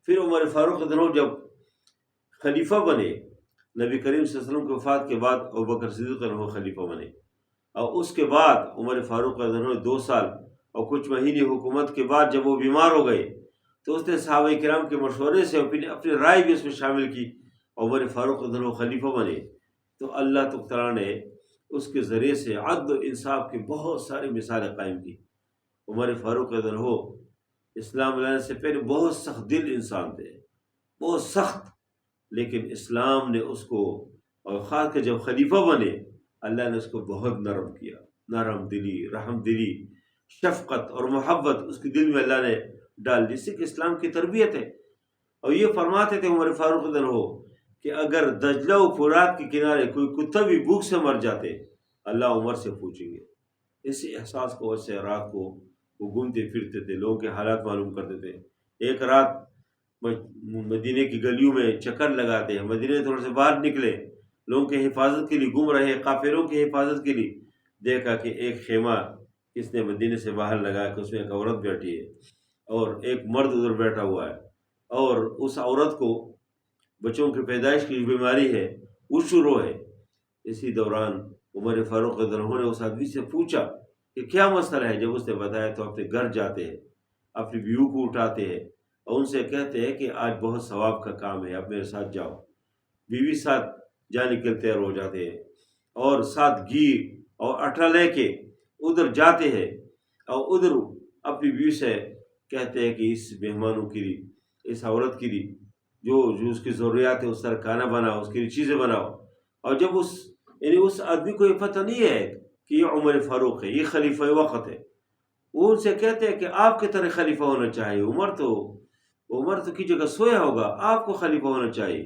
پھر عمر فاروق رضی اللہ عنہ جب خلیفہ بنے، نبی کریم صلی اللہ علیہ وسلم کی وفات کے بعد ابوبکر صدیق رضی اللہ عنہ خلیفہ بنے، اور اس کے بعد عمر فاروق رضی اللہ عنہ 2 سال اور کچھ مہینے حکومت کے بعد جب وہ بیمار ہو گئے تو اس نے صحابہ کرام کے مشورے سے اپنی رائے بھی اس میں شامل کی، عمر فاروق رضی اللہ عنہ خلیفہ بنے۔ تو اللہ تعالیٰ نے اس کے ذریعے سے عدل و انصاف کی بہت ساری مثالیں قائم کی۔ عمر فاروق رضی اللہ عنہ اسلام لانے سے پہلے بہت سخت دل انسان تھے، بہت سخت، لیکن اسلام نے اس کو، اور خاص کر جب خلیفہ بنے اللہ نے اس کو بہت نرم کیا، نرم دلی، رحم دلی، شفقت اور محبت اس کے دل میں اللہ نے ڈال دی، جس کہ اسلام کی تربیت ہے۔ اور یہ فرماتے تھے عمر فاروق رضی اللہ عنہ کہ اگر دجلہ و فرات کے کنارے کوئی کتا بھی بھوک سے مر جاتے اللہ عمر سے پوچھیں گے۔ اسی احساس کو وجہ سے رات کو وہ گھومتے پھرتے تھے، لوگوں کے حالات معلوم کرتے تھے۔ ایک رات مدینے کی گلیوں میں چکر لگاتے ہیں، مدینے تھوڑے سے باہر نکلے، لوگوں کی حفاظت کے لیے گھوم رہے، قافلوں کی حفاظت کے لیے، دیکھا کہ ایک خیمہ کس نے مدینے سے باہر لگایا کہ اس میں ایک عورت بیٹھی ہے اور ایک مرد ادھر بیٹھا ہوا ہے، اور اس عورت کو بچوں کی پیدائش کی بیماری ہے، وہ شروع ہے۔ اسی دوران عمر فاروق رضی اللہ عنہ نے اس آدمی سے پوچھا کہ کیا مسئلہ ہے؟ جب اس نے بتایا تو اپنے گھر جاتے ہیں، اپنی بیوی کو اٹھاتے ہیں اور ان سے کہتے ہیں کہ آج بہت ثواب کا کام ہے، آپ میرے ساتھ جاؤ۔ بیوی ساتھ جانے کے لیے تیار ہو جاتے ہیں اور ساتھ گھی اور آٹا لے کے ادھر جاتے ہیں، اور ادھر اپنی بیوی سے کہتے ہیں کہ اس مہمانوں کے لیے، اس عورت کے لیے جو اس کی ضروریات ہے اس طرح کھانا بناؤ، اس کے لیے چیزیں بناؤ۔ اور جب اس آدمی کو یہ پتہ نہیں ہے کہ یہ عمر فاروق ہے، یہ خلیفہ وقت ہے، وہ ان سے کہتے ہیں کہ آپ کی طرح خلیفہ ہونا چاہیے، عمر تو کی جگہ سویا ہوگا، آپ کو خلیفہ ہونا چاہیے۔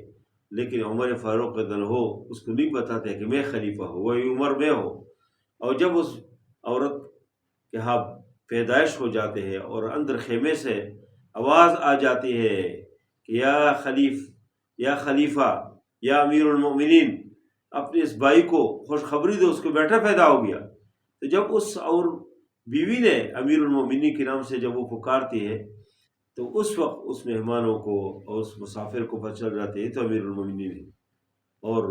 لیکن عمر فاروق رضی اللہ عنہ اس کو نہیں بتاتے کہ میں خلیفہ ہوں، وہی عمر میں ہو۔ اور جب اس عورت کے ہاں پیدائش ہو جاتے ہیں اور اندر خیمے سے آواز آ جاتی ہے کہ یا خلیفہ یا امیر المؤمنین، اپنے اس بھائی کو خوشخبری دو، اس کو بیٹا پیدا ہو گیا۔ تو جب اس اور بیوی نے امیر المؤمنین کے نام سے جب وہ پکارتی ہے تو اس وقت اس مہمانوں کو اور اس مسافر کو پتہ چل جاتی ہے تو امیر المؤمنین ہے۔ اور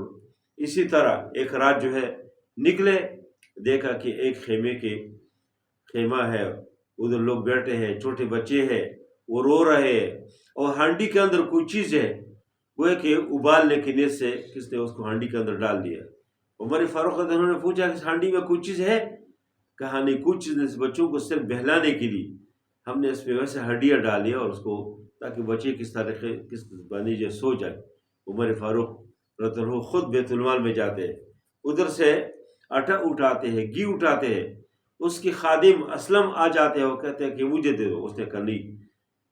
اسی طرح ایک رات جو ہے نکلے، دیکھا کہ ایک خیمہ ہے، ادھر لوگ بیٹھے ہیں، چھوٹے بچے ہیں، وہ رو رہے ہیں، اور ہانڈی کے اندر کوئی چیز ہے، وہ ہے کہ ابالنے کی نیت سے کس نے اس کو ہانڈی کے اندر ڈال دیا۔ عمر فاروق رضی اللہ عنہ نے پوچھا کہ ہانڈی میں کوئی چیز ہے؟ کہا نہیں، کچھ چیز نہیں، بچوں کو صرف بہلانے کے لیے ہم نے اس میں ویسے ہڈیاں ڈالی اور اس کو، تاکہ بچے کس بانی جو سو جائے۔ عمر فاروق رضی اللہ عنہ خود بیت المال میں جاتے ہیں، ادھر سے آٹا اٹھاتے ہیں، گھی اٹھاتے ہیں، اس کی خادم اسلم آ جاتے ہیں، وہ کہتے ہیں کہ مجھے دے دو۔ اس نے کہا نہیں،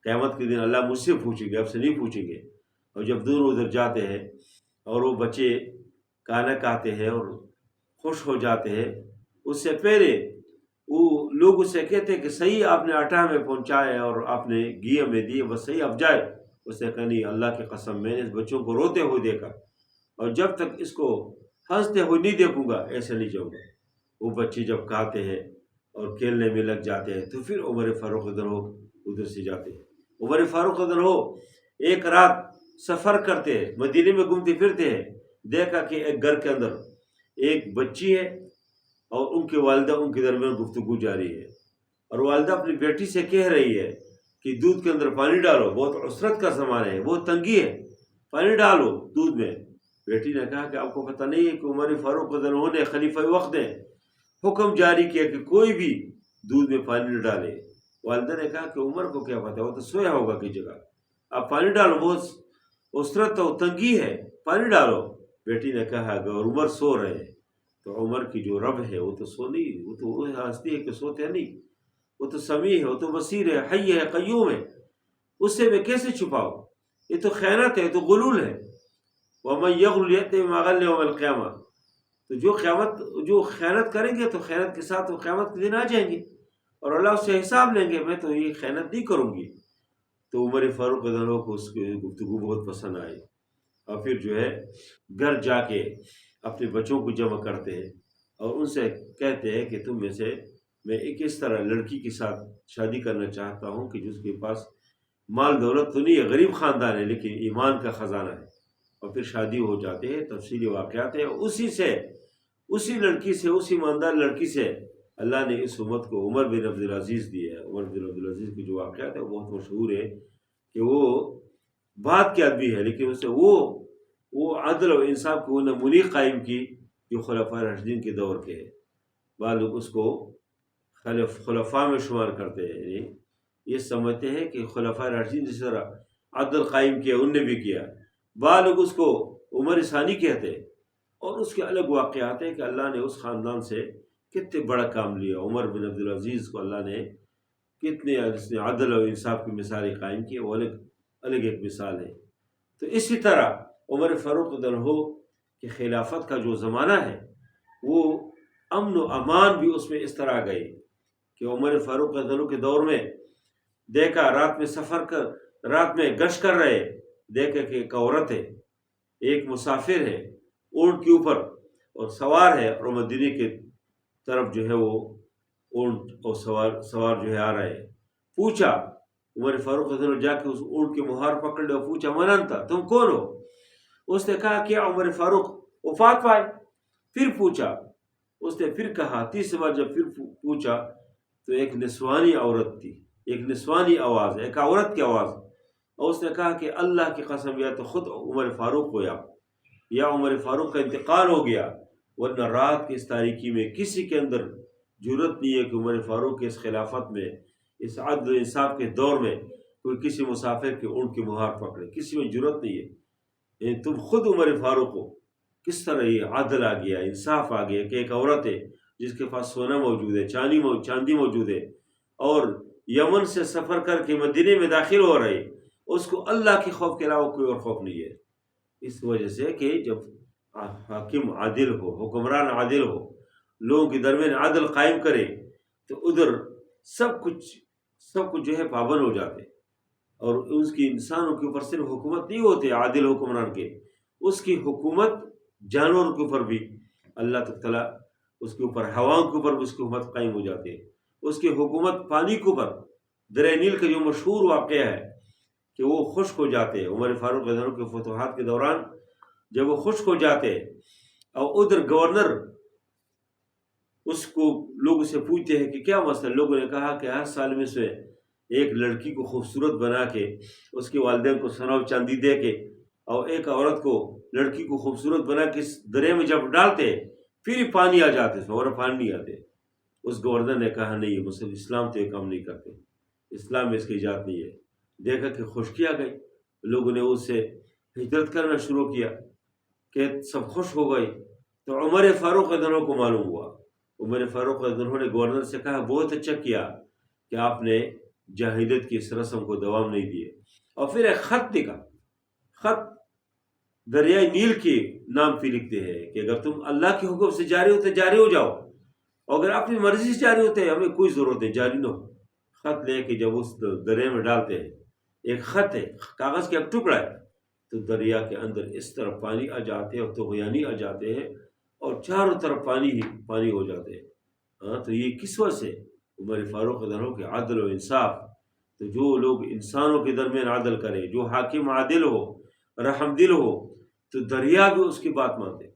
قیامت کے دن اللہ مجھ سے پوچھیں گے، اب سے نہیں پوچھیں گے۔ اور جب دونوں ادھر جاتے ہیں اور وہ بچے کھانا کھاتے ہیں اور خوش ہو جاتے ہیں، اس سے پہلے وہ لوگ اس سے کہتے ہیں کہ صحیح آپ نے آٹا ہمیں پہنچایا اور آپ نے گھی ہمیں دی، بس صحیح اب جائے۔ اس نے کہا نہیں، اللہ کی قسم میں نے اس بچوں کو روتے ہوئے دیکھا، اور جب تک اس کو ہنستے ہوئے نہیں دیکھوں گا ایسے نہیں جاؤں گا۔ وہ بچے جب کھاتے ہیں اور کھیلنے میں لگ جاتے ہیں تو پھر عمر فاروق رضی اللہ عنہ ادھر سے جاتے ہیں۔ عمر فاروق رضی اللہ عنہ ایک رات سفر کرتے ہیں، مدینے میں گھومتے پھرتے ہیں، دیکھا کہ ایک گھر کے اندر ایک بچی ہے اور ان کی والدہ ان کے درمیان گفتگو جاری ہے، اور والدہ اپنی بیٹی سے کہہ رہی ہے کہ دودھ کے اندر پانی ڈالو، بہت عسرت کا زمانہ ہے، بہت تنگی ہے، پانی ڈالو دودھ میں۔ بیٹی نے کہا کہ آپ کو پتہ نہیں ہے کہ عمر فاروق رضی اللہ عنہ نے خلیفہ وقت نے حکم جاری کیا کہ کوئی بھی دودھ میں پانی نہ ڈالے۔ والدہ نے کہا کہ عمر کو کیا پتہ، وہ تو سویا ہوگا کی جگہ، آپ پانی ڈالو، بہت عسرت اور تنگی ہے، پانی ڈالو۔ بیٹی نے کہا اگر عمر سو رہے ہیں تو عمر کی جو رب ہے وہ تو سو نہیں، وہ تو ہستی ہے کہ سوتے نہیں، وہ تو سمیع ہے، وہ تو بصیر ہے، حی ہے، قیوم ہے، اس سے میں کیسے چھپاؤں؟ یہ تو خیانت ہے، یہ تو غلول ہے۔ وَمَن يَغْلُلْ يَأْتِ بِمَا غَلَّ يَوْمَ الْقِيَامَةِ، تو جو خیانت کریں گے تو خیانت کے ساتھ وہ قیامت کے دن آ جائیں گے اور اللہ اس سے حساب لیں گے، میں تو یہ خیانت نہیں کروں گی۔ تو عمر فاروق رضی اللہ عنہ کو اس کی گفتگو بہت پسند آئی، اور پھر جو ہے گھر جا کے اپنے بچوں کو جمع کرتے ہیں اور ان سے کہتے ہیں کہ تم میں سے میں ایک اس طرح لڑکی کے ساتھ شادی کرنا چاہتا ہوں کہ جس کے پاس مال دولت تو نہیں ہے، غریب خاندان ہے، لیکن ایمان کا خزانہ ہے، اور پھر شادی ہو جاتے ہیں، تفصیلی واقعات ہیں، اسی لڑکی سے، اسی ایماندار لڑکی سے اللہ نے اس امت کو عمر بن عبدالعزیز دیا ہے۔ عمر بن عبدالعزیز کی جو واقعات ہے وہ بہت مشہور ہے کہ وہ بات کے آدمی ہے، لیکن اسے وہ عدل و انصاف کو نمونی قائم کی جو خلفاء راشدین کے دور کے ہے۔ بعض لوگ اس کو خلفاء میں شمار کرتے ہیں، یعنی یہ سمجھتے ہیں کہ خلفاء راشدین جس طرح عدل قائم کیا ان نے بھی کیا، بعض لوگ اس کو عمر ثانی کہتے ہیں، اور اس کے الگ واقعات ہیں کہ اللہ نے اس خاندان سے کتنے بڑا کام لیا۔ عمر بن عبدالعزیز کو اللہ نے کتنے عدل و انصاف کی مثالیں قائم کی، وہ الگ ایک مثال ہے۔ تو اسی طرح عمر فاروق رضی اللہ عنہ کی خلافت کا جو زمانہ ہے وہ امن و امان بھی اس میں اس طرح گئے کہ عمر فاروق رضی اللہ عنہ کے دور میں دیکھا رات میں گشت کر رہے، دیکھا کہ ایک عورت ہے، ایک مسافر ہے، اونٹ کے اوپر اور سوار ہے، اور مدینے کے طرف جو ہے وہ اونٹ اور سوار جو ہے آ رہے ہیں۔ پوچھا عمر فاروق رضی اللہ عنہ، جا کے اس اونٹ کے مہار پکڑ لے اور پوچھا من انت، تم کون ہو؟ اس نے کہا کیا عمر فاروق وفات پائے؟ پھر پوچھا، اس نے پھر کہا، تیسری بار جب پھر پوچھا تو ایک نسوانی عورت تھی، ایک نسوانی آواز، ایک عورت کی آواز، اور اس نے کہا کہ اللہ کی قسم یا تو خود عمر فاروق ہو یا عمر فاروق کا انتقال ہو گیا، ورنہ رات کی اس تاریکی میں کسی کے اندر جرت نہیں ہے کہ عمر فاروق کے اس خلافت میں، اس عدل و انصاف کے دور میں کوئی کسی مسافر کے اونٹ کی مہار پکڑے، کسی میں جرت نہیں ہے۔ یعنی تم خود عمر فاروق ہو۔ کس طرح یہ عدل آ گیا، انصاف آ گیا کہ ایک عورت ہے جس کے پاس سونا موجود ہے، چاندی موجود ہے، اور یمن سے سفر کر کے مدینے میں داخل ہو رہے، اس کو اللہ کے خوف کے علاوہ کوئی اور خوف نہیں ہے۔ اس وجہ سے کہ جب حاکم عادل ہو، حکمران عادل ہو، لوگوں کے درمیان عدل قائم کرے، تو ادھر سب کچھ جو ہے پابند ہو جاتے، اور اس کی انسانوں کے اوپر صرف حکومت نہیں ہوتی عادل حکمران کے، اس کی حکومت جانوروں کے اوپر بھی اللہ تعالیٰ، اس کے اوپر ہواؤں کے اوپر بھی اس کی حکومت قائم ہو جاتی ہے، اس کی حکومت پانی کے اوپر۔ دریا نیل کا جو مشہور واقعہ ہے کہ وہ خشک ہو جاتے ہیں، عمر فاروق رضی اللہ عنہ کے فتوحات کے دوران جب وہ خشک ہو جاتے ہیں، اور ادھر گورنر اس کو لوگوں سے پوچھتے ہیں کہ کیا مسئلہ، لوگوں نے کہا کہ ہر سال میں سے ایک لڑکی کو خوبصورت بنا کے اس کے والدین کو سونا و چاندی دے کے، اور ایک عورت کو، لڑکی کو خوبصورت بنا کے اس دریا میں جب ڈالتے پھر ہی پانی آ جاتے، اور پانی نہیں آتے۔ اس گورنر نے کہا نہیں، مسلم اسلام تو یہ کام نہیں کرتے، اسلام میں اس کی اجازت نہیں ہے۔ دیکھا کہ خشکی آ گئی، لوگوں نے اس سے ہجرت کرنا شروع کیا کہ سب خوش ہو گئی۔ تو عمر فاروق رضی اللہ عنہ کو معلوم ہوا، عمر فاروق رضی اللہ عنہ نے گورنر سے کہا بہت اچھا کیا کہ آپ نے جاہلیت کی اس رسم کو دوام نہیں دیے، اور پھر ایک خط لکھا، خط دریائے نیل کے نام پہ لکھتے ہیں کہ اگر تم اللہ کے حکم سے جاری ہوتے جاری ہو جاؤ، اور اگر اپنی مرضی سے جاری ہوتے ہمیں کوئی ضرورت نہیں، جاری نہ ہو۔ خط لے کے جب اس دریا میں ڈالتے ہیں، ایک خط ہے، کاغذ کا ایک ٹکڑا ہے، تو دریا کے اندر اس طرح پانی آ جاتے ہیں اور طغیانی آ جاتے ہیں، اور چاروں طرف پانی ہی پانی ہو جاتے ہیں۔ ہاں، تو یہ کس وجہ سے؟ عمر فاروق رضی اللہ عنہ کے عدل و انصاف۔ تو جو لوگ انسانوں کے درمیان عدل کرے، جو حاکم عادل ہو، رحم دل ہو، تو دریا بھی اس کی بات مانتے۔